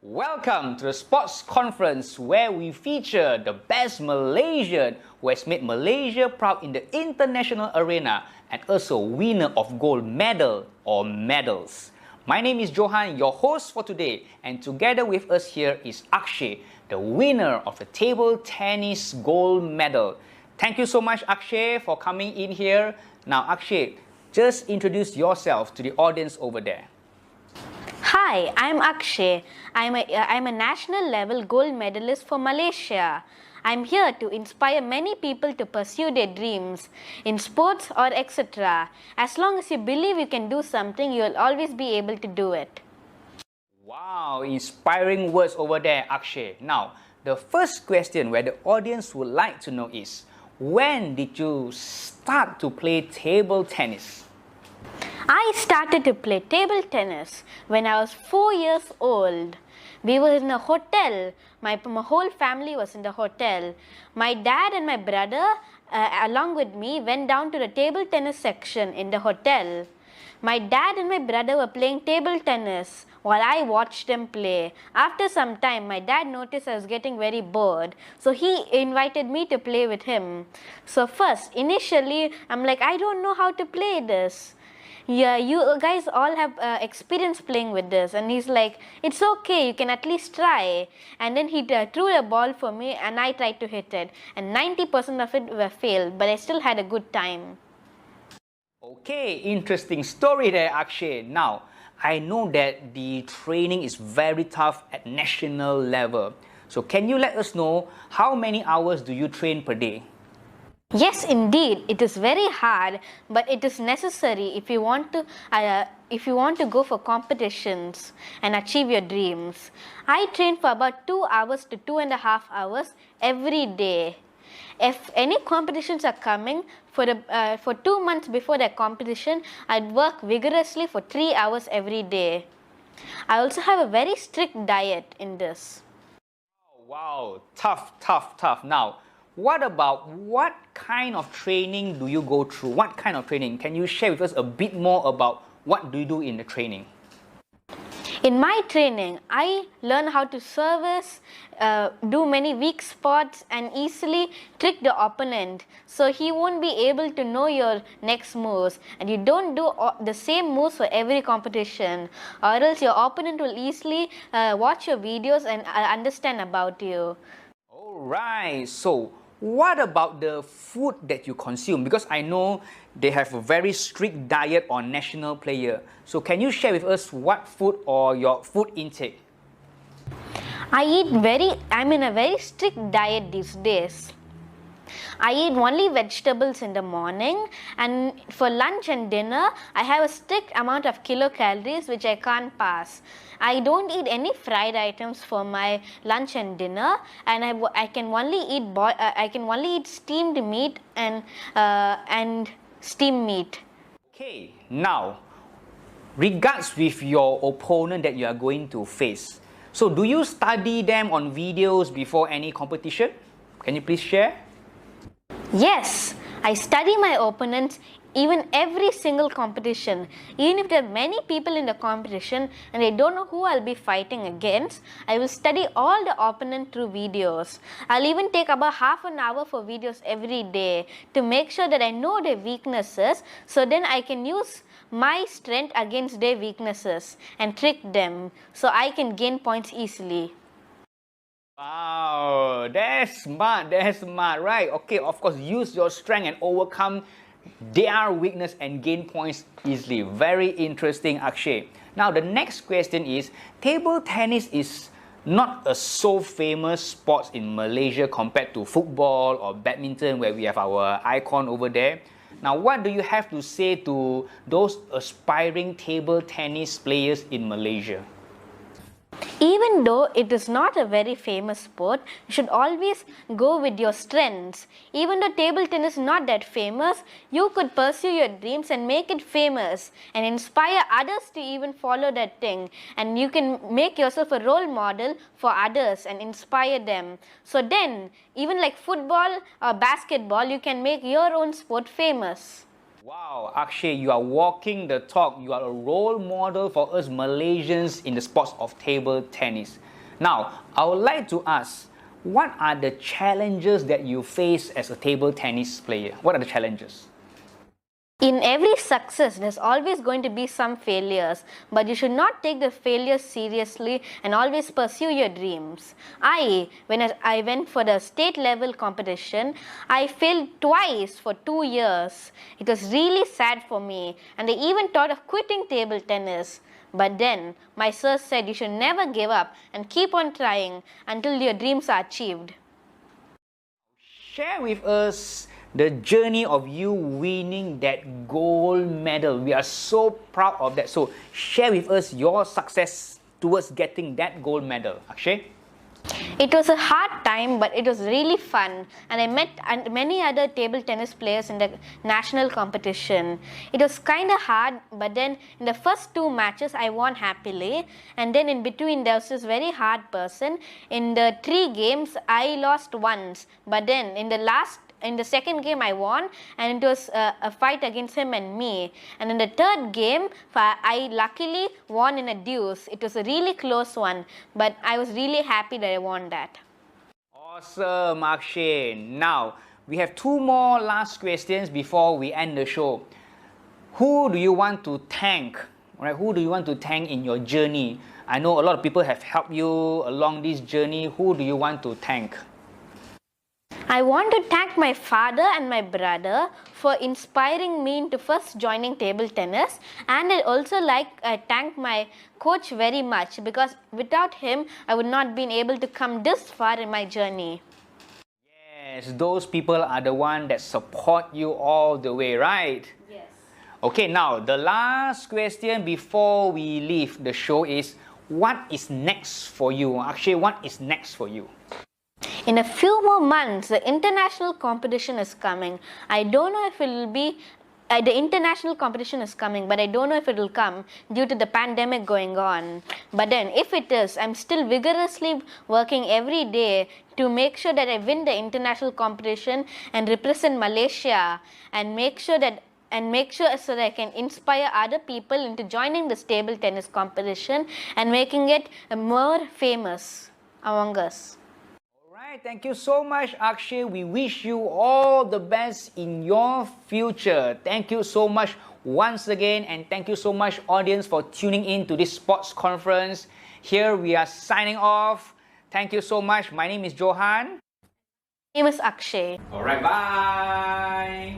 Welcome to the sports conference where we feature the best Malaysian who has made Malaysia proud in the international arena and also winner of gold medal or medals. My name is Johan, your host for today, and together with us here is Akshay, the winner of the table tennis gold medal. Thank you so much, Akshay, for coming in here. Now, Akshay, just introduce yourself to the audience over there. Hi, I'm Akshay. I'm a national level gold medalist for Malaysia. I'm here to inspire many people to pursue their dreams in sports or etc. As long as you believe you can do something, you'll always be able to do it. Wow, inspiring words over there, Akshay. Now, the first question where the audience would like to know is, when did you start to play table tennis? I started to play table tennis when I was 4 years old. We were in a hotel. My whole family was in the hotel. My dad and my brother, along with me, went down to the table tennis section in the hotel. My dad and my brother were playing table tennis while I watched them play. After some time, my dad noticed I was getting very bored. So he invited me to play with him. So first, initially, I'm like, I don't know how to play this. Yeah, you guys all have experience playing with this. And he's like, it's okay, you can at least try. And then he threw a ball for me and I tried to hit it. And 90% of it were failed, but I still had a good time. Okay, interesting story there, Akshay. Now, I know that the training is very tough at national level. So can you let us know how many hours do you train per day? Yes, indeed, it is very hard, but it is necessary if you want to go for competitions and achieve your dreams. I train for about 2 hours to 2.5 hours every day. If any competitions are coming, for 2 months before the competition, I'd work vigorously for 3 hours every day. I also have a very strict diet in this. Wow, tough. Now, what kind of training do you go through? What kind of training? Can you share with us a bit more about what do you do in the training? In my training, I learn how to service, do many weak spots and easily trick the opponent. So he won't be able to know your next moves. And you don't do the same moves for every competition, or else your opponent will easily watch your videos and understand about you. Alright, so what about the food that you consume? Because I know they have a very strict diet on national player. So can you share with us what food or your food intake? I'm in a very strict diet these days. I eat only vegetables in the morning, and for lunch and dinner, I have a strict amount of kilocalories which I can't pass. I don't eat any fried items for my lunch and dinner, and I can only eat steamed meat and steamed meat. Okay, now, regards with your opponent that you are going to face. So do you study them on videos before any competition? Can you please share? Yes, I study my opponents even every single competition. Even if there are many people in the competition and I don't know who I'll be fighting against, I will study all the opponent through videos. I'll even take about half an hour for videos every day to make sure that I know their weaknesses, so then I can use my strength against their weaknesses and trick them so I can gain points easily. Wow, that's smart, right? Okay, of course, use your strength and overcome their weakness and gain points easily. Very interesting, Akshay. Now, the next question is, table tennis is not a so famous sport in Malaysia compared to football or badminton where we have our icon over there. Now, what do you have to say to those aspiring table tennis players in Malaysia? Even though it is not a very famous sport, you should always go with your strengths. Even though table tennis is not that famous, you could pursue your dreams and make it famous and inspire others to even follow that thing. And you can make yourself a role model for others and inspire them. So then, even like football or basketball, you can make your own sport famous. Wow, Akshay, you are walking the talk. You are a role model for us Malaysians in the sports of table tennis. Now, I would like to ask, what are the challenges that you face as a table tennis player? What are the challenges? In every success, there's always going to be some failures, but you should not take the failures seriously and always pursue your dreams. When I went for the state level competition, I failed twice for 2 years. It was really sad for me, and I even thought of quitting table tennis. But then, my sir said you should never give up and keep on trying until your dreams are achieved. Share with us the journey of you winning that gold medal. We are so proud of that. So share with us your success towards getting that gold medal. Akshay? It was a hard time, but it was really fun, and I met many other table tennis players in the national competition. It was kind of hard, but then in the first 2 matches I won happily, and then in between there was this very hard person. In the 3 games I lost once, but then in the second game I won, and it was a fight against him and me. And in the third game, I luckily won in a deuce. It was a really close one, but I was really happy that I won that. Awesome, Akshay. Now, we have 2 more last questions before we end the show. Who do you want to thank? Right? Who do you want to thank in your journey? I know a lot of people have helped you along this journey. Who do you want to thank? I want to thank my father and my brother for inspiring me into first joining table tennis, and I also thank my coach very much, because without him I would not been able to come this far in my journey. Yes, those people are the ones that support you all the way, right? Yes. Okay, now the last question before we leave the show is, what is next for you? Akshay, what is next for you? In a few more months, the international competition is coming. I don't know if it will be, the international competition is coming, but I don't know if it will come due to the pandemic going on. But then, if it is, I'm still vigorously working every day to make sure that I win the international competition and represent Malaysia, and make sure so that I can inspire other people into joining this table tennis competition and making it more famous among us. Thank you so much, Akshay. We wish you all the best in your future. Thank you so much once again, and thank you so much, audience, for tuning in to this sports conference. Here we are signing off. Thank you so much. My name is Johan. My name is Akshay. Alright, bye.